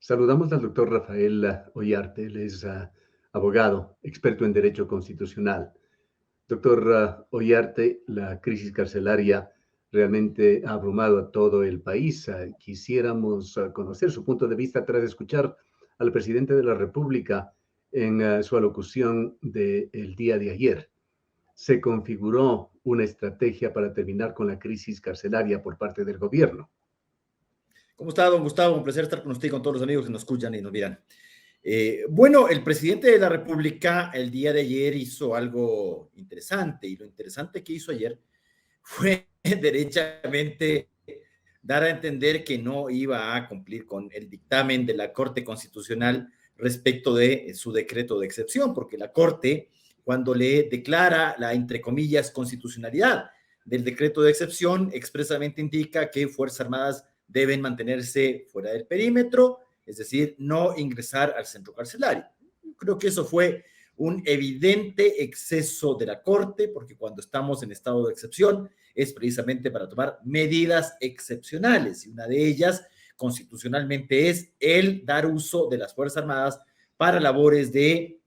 Saludamos al doctor Rafael Ollarte, él es abogado, experto en derecho constitucional. Doctor Ollarte, la crisis carcelaria realmente ha abrumado a todo el país. Quisiéramos conocer su punto de vista tras escuchar al presidente de la República en su alocución del día de ayer. Se configuró una estrategia para terminar con la crisis carcelaria por parte del gobierno. ¿Cómo está, don Gustavo? Un placer estar con usted y con todos los amigos que nos escuchan y nos miran. Bueno, el presidente de la República el día de ayer hizo algo interesante, y lo interesante que hizo ayer fue derechamente dar a entender que no iba a cumplir con el dictamen de la Corte Constitucional respecto de su decreto de excepción, porque la Corte, cuando le declara la, entre comillas, constitucionalidad del decreto de excepción, expresamente indica que Fuerzas Armadas deben mantenerse fuera del perímetro, es decir, no ingresar al centro carcelario. Creo que eso fue un evidente exceso de la Corte, porque cuando estamos en estado de excepción es precisamente para tomar medidas excepcionales, y una de ellas constitucionalmente es el dar uso de las Fuerzas Armadas para labores de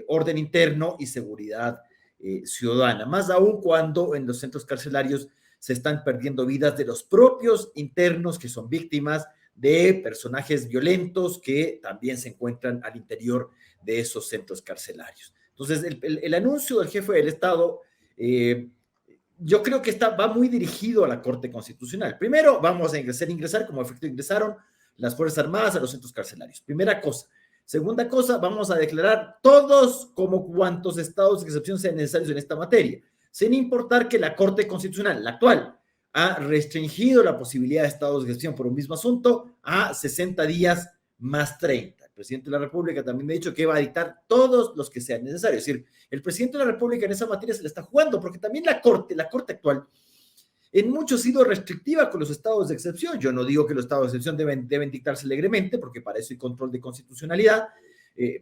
orden interno y seguridad ciudadana, más aún cuando en los centros carcelarios se están perdiendo vidas de los propios internos que son víctimas de personajes violentos que también se encuentran al interior de esos centros carcelarios. Entonces, el anuncio del jefe del Estado, yo creo que va muy dirigido a la Corte Constitucional. Primero, vamos a ingresar como efecto ingresaron las Fuerzas Armadas a los centros carcelarios. Primera cosa. Segunda cosa, vamos a declarar todos como cuantos estados de excepción sean necesarios en esta materia, sin importar que la Corte Constitucional, la actual, ha restringido la posibilidad de estados de excepción por un mismo asunto a 60 días más 30. El presidente de la República también me ha dicho que va a dictar todos los que sean necesarios. Es decir, el presidente de la República en esa materia se le está jugando, porque también la Corte actual, en mucho ha sido restrictiva con los estados de excepción. Yo no digo que los estados de excepción deben dictarse alegremente, porque para eso hay control de constitucionalidad,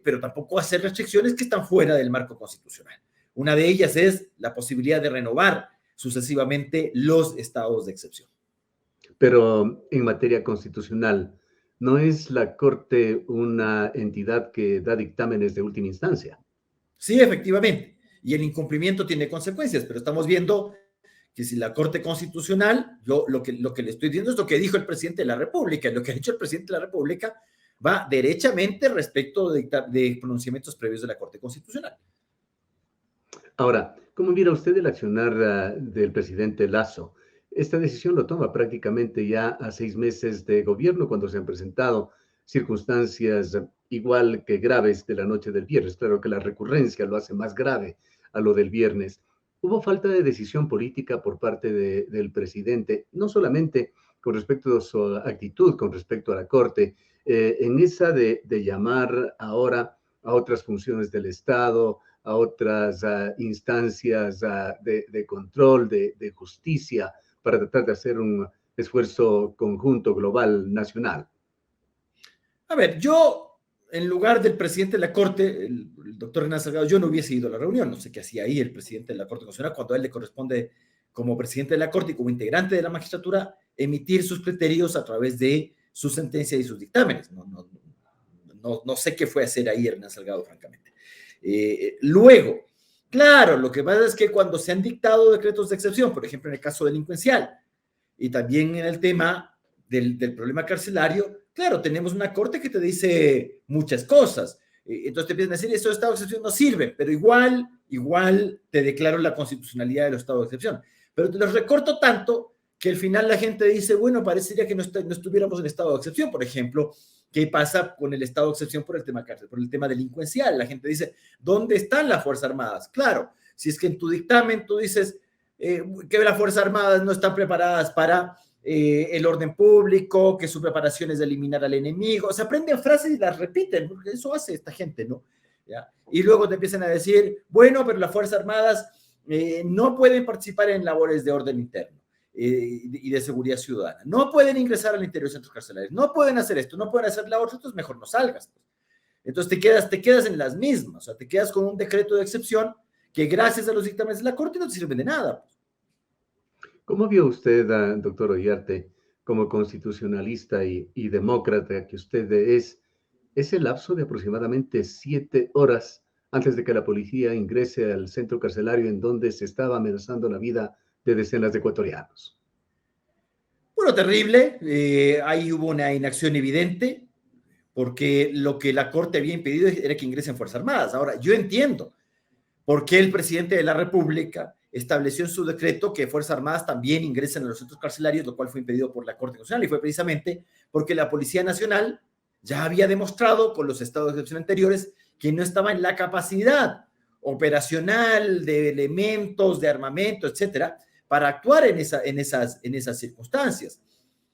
pero tampoco hacer restricciones que están fuera del marco constitucional. Una de ellas es la posibilidad de renovar sucesivamente los estados de excepción. Pero en materia constitucional, ¿no es la Corte una entidad que da dictámenes de última instancia? Sí, efectivamente. Y el incumplimiento tiene consecuencias, pero estamos viendo que si la Corte Constitucional, yo lo que le estoy diciendo es lo que dijo el presidente de la República, y lo que ha dicho el presidente de la República va derechamente respecto de pronunciamientos previos de la Corte Constitucional. Ahora, ¿cómo mira usted el accionar del presidente Lasso? Esta decisión lo toma prácticamente ya a 6 meses de gobierno, cuando se han presentado circunstancias igual que graves de la noche del viernes. Claro que la recurrencia lo hace más grave a lo del viernes. Hubo falta de decisión política por parte del presidente, no solamente con respecto a su actitud, con respecto a la Corte, en esa de llamar ahora a otras funciones del Estado, a otras instancias de control, de justicia, para tratar de hacer un esfuerzo conjunto, global, nacional. A ver, yo, en lugar del presidente de la Corte, el doctor Hernán Salgado, yo no hubiese ido a la reunión. No sé qué hacía ahí el presidente de la Corte Constitucional, cuando a él le corresponde, como presidente de la Corte y como integrante de la magistratura, emitir sus criterios a través de su sentencia y sus dictámenes. No sé qué fue a hacer ahí Hernán Salgado, francamente. Luego, claro, lo que pasa es que cuando se han dictado decretos de excepción, por ejemplo, en el caso delincuencial, y también en el tema del problema carcelario, claro, tenemos una Corte que te dice muchas cosas. Entonces te empiezan a decir, estos estados de excepción no sirven, pero igual te declaro la constitucionalidad de los estados de excepción. Pero te los recorto tanto que al final la gente dice, bueno, parecería que no estuviéramos en estado de excepción. Por ejemplo, ¿qué pasa con el estado de excepción por el tema cárcel, por el tema delincuencial? La gente dice, ¿dónde están las Fuerzas Armadas? Claro, si es que en tu dictamen tú dices que las Fuerzas Armadas no están preparadas para el orden público, que su preparación es de eliminar al enemigo. O sea, aprenden frases y las repiten, porque eso hace esta gente, ¿no? ¿Ya? Y luego te empiezan a decir, bueno, pero las Fuerzas Armadas no pueden participar en labores de orden interno y de seguridad ciudadana. No pueden ingresar al interior de centros carcelarios. No pueden hacer esto, no pueden hacer la otra, entonces mejor no salgas. Entonces te quedas en las mismas, o sea, te quedas con un decreto de excepción que gracias a los dictámenes de la Corte no te sirven de nada. ¿Cómo vio usted, doctor Ollarte, como constitucionalista y demócrata que usted es, ese lapso de aproximadamente 7 horas antes de que la policía ingrese al centro carcelario en donde se estaba amenazando la vida de decenas de ecuatorianos. Bueno, terrible. Ahí hubo una inacción evidente, porque lo que la Corte había impedido era que ingresen Fuerzas Armadas. Ahora, yo entiendo por qué el presidente de la República estableció en su decreto que Fuerzas Armadas también ingresen a los centros carcelarios, lo cual fue impedido por la Corte Constitucional, y fue precisamente porque la Policía Nacional ya había demostrado con los estados de excepción anteriores que no estaba en la capacidad operacional de elementos, de armamento, etcétera, para actuar en esas circunstancias.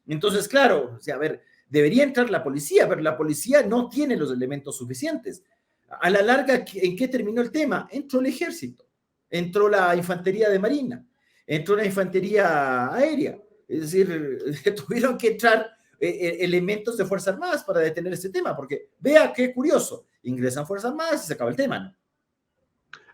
Entonces, claro, o sea, a ver, debería entrar la policía, pero la policía no tiene los elementos suficientes. A la larga, ¿en qué terminó el tema? Entró el ejército, entró la infantería de marina, entró la infantería aérea. Es decir, tuvieron que entrar elementos de Fuerzas Armadas para detener este tema, porque vea qué curioso, ingresan Fuerzas Armadas y se acaba el tema, ¿no?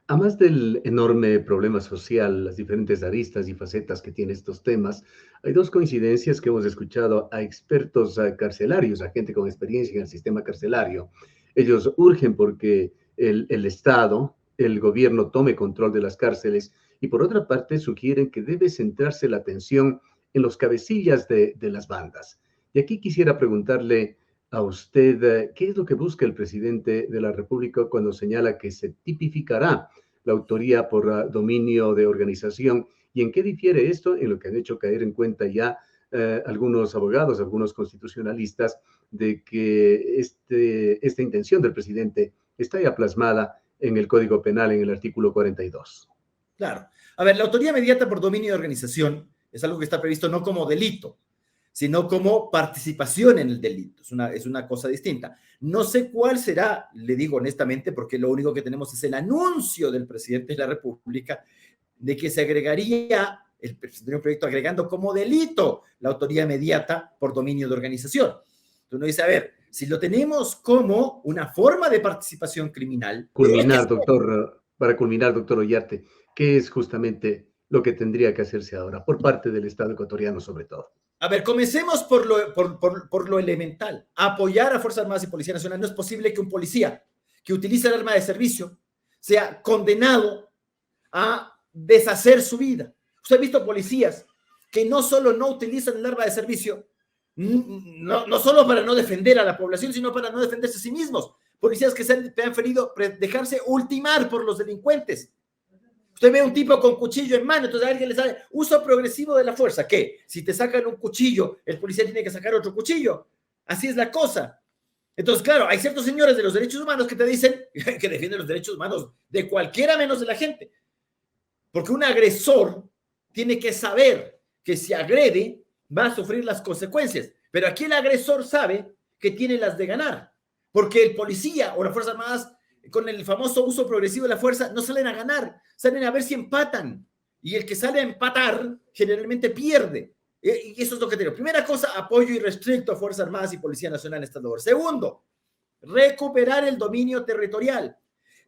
A más del enorme problema social, las diferentes aristas y facetas que tiene estos temas, hay dos coincidencias que hemos escuchado a expertos carcelarios, a gente con experiencia en el sistema carcelario. Ellos urgen porque el Estado, el gobierno tome control de las cárceles y por otra parte sugieren que debe centrarse la atención en los cabecillas de las bandas. Y aquí quisiera preguntarle a usted, ¿qué es lo que busca el presidente de la República cuando señala que se tipificará la autoría por dominio de organización? ¿Y en qué difiere esto en lo que han hecho caer en cuenta ya algunos abogados, algunos constitucionalistas, de que esta intención del presidente está ya plasmada en el Código Penal, en el artículo 42? Claro. A ver, la autoría inmediata por dominio de organización es algo que está previsto no como delito, sino como participación en el delito. Es una cosa distinta. No sé cuál será, le digo honestamente, porque lo único que tenemos es el anuncio del presidente de la República de que se agregaría el proyecto agregando como delito la autoría inmediata por dominio de organización. Entonces uno dice, a ver, si lo tenemos como una forma de participación criminal... Para culminar, doctor Ollarte, ¿qué es justamente lo que tendría que hacerse ahora por parte del Estado ecuatoriano sobre todo? A ver, comencemos por lo elemental. Apoyar a Fuerzas Armadas y Policía Nacional. No es posible que un policía que utiliza el arma de servicio sea condenado a deshacer su vida. Usted ha visto policías que no solo no utilizan el arma de servicio, no solo para no defender a la población, sino para no defenderse a sí mismos. Policías que se han preferido dejarse ultimar por los delincuentes. Usted ve un tipo con cuchillo en mano, entonces a alguien le sale uso progresivo de la fuerza. ¿Qué? Si te sacan un cuchillo, el policía tiene que sacar otro cuchillo. Así es la cosa. Entonces, claro, hay ciertos señores de los derechos humanos que te dicen que defienden los derechos humanos de cualquiera menos de la gente. Porque un agresor tiene que saber que si agrede va a sufrir las consecuencias. Pero aquí el agresor sabe que tiene las de ganar. Porque el policía o las Fuerzas Armadas, con el famoso uso progresivo de la fuerza, no salen a ganar, salen a ver si empatan. Y el que sale a empatar generalmente pierde. Y eso es lo que tengo. Primera cosa, apoyo irrestricto a Fuerzas Armadas y Policía Nacional en esta labor. Segundo, recuperar el dominio territorial.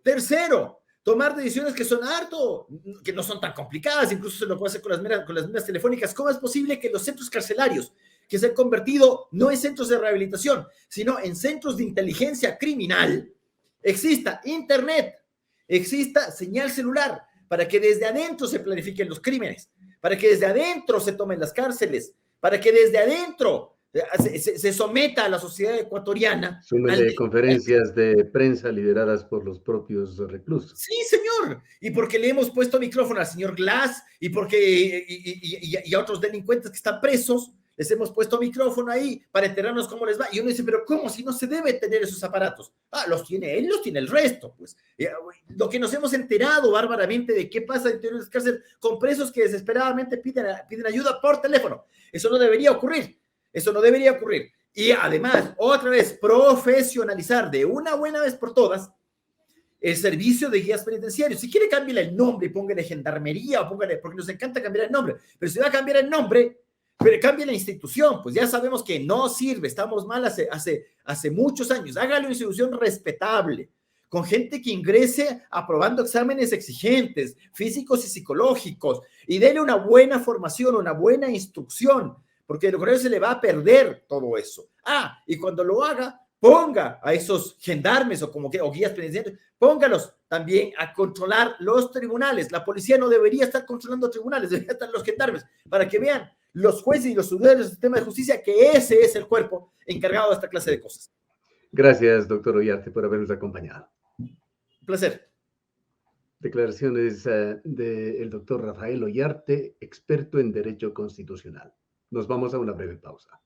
Tercero, tomar decisiones que no son tan complicadas, incluso se lo puede hacer con las mismas telefónicas. ¿Cómo es posible que los centros carcelarios, que se han convertido no en centros de rehabilitación, sino en centros de inteligencia criminal, exista internet, exista señal celular, para que desde adentro se planifiquen los crímenes, para que desde adentro se tomen las cárceles, para que desde adentro se someta a la sociedad ecuatoriana? Súmele conferencias de prensa lideradas por los propios reclusos. Sí, señor. Y porque le hemos puesto micrófono al señor Glass y a otros delincuentes que están presos, les hemos puesto micrófono ahí para enterarnos cómo les va. Y uno dice, pero ¿cómo? Si no se debe tener esos aparatos. Ah, los tiene él, los tiene el resto. Pues lo que nos hemos enterado bárbaramente de qué pasa en interior de las cárceles con presos que desesperadamente piden ayuda por teléfono. Eso no debería ocurrir. Eso no debería ocurrir. Y además, otra vez, profesionalizar de una buena vez por todas el servicio de guías penitenciarios. Si quiere, cámbiale el nombre y póngale gendarmería o póngale, porque nos encanta cambiar el nombre. Pero si va a cambiar el nombre, pero cambie la institución, pues ya sabemos que no sirve, estamos mal hace muchos años. Hágale una institución respetable, con gente que ingrese aprobando exámenes exigentes, físicos y psicológicos, y déle una buena formación, una buena instrucción, porque de lo contrario se le va a perder todo eso. Ah, y cuando lo haga, ponga a esos gendarmes o guías penitenciarios, póngalos también a controlar los tribunales. La policía no debería estar controlando tribunales, debería estar los gendarmes, para que vean los jueces y los ciudadanos del sistema de justicia que ese es el cuerpo encargado de esta clase de cosas. Gracias, doctor Ollarte, por habernos acompañado. Un placer. Declaraciones del doctor Rafael Ollarte, experto en Derecho Constitucional. Nos vamos a una breve pausa.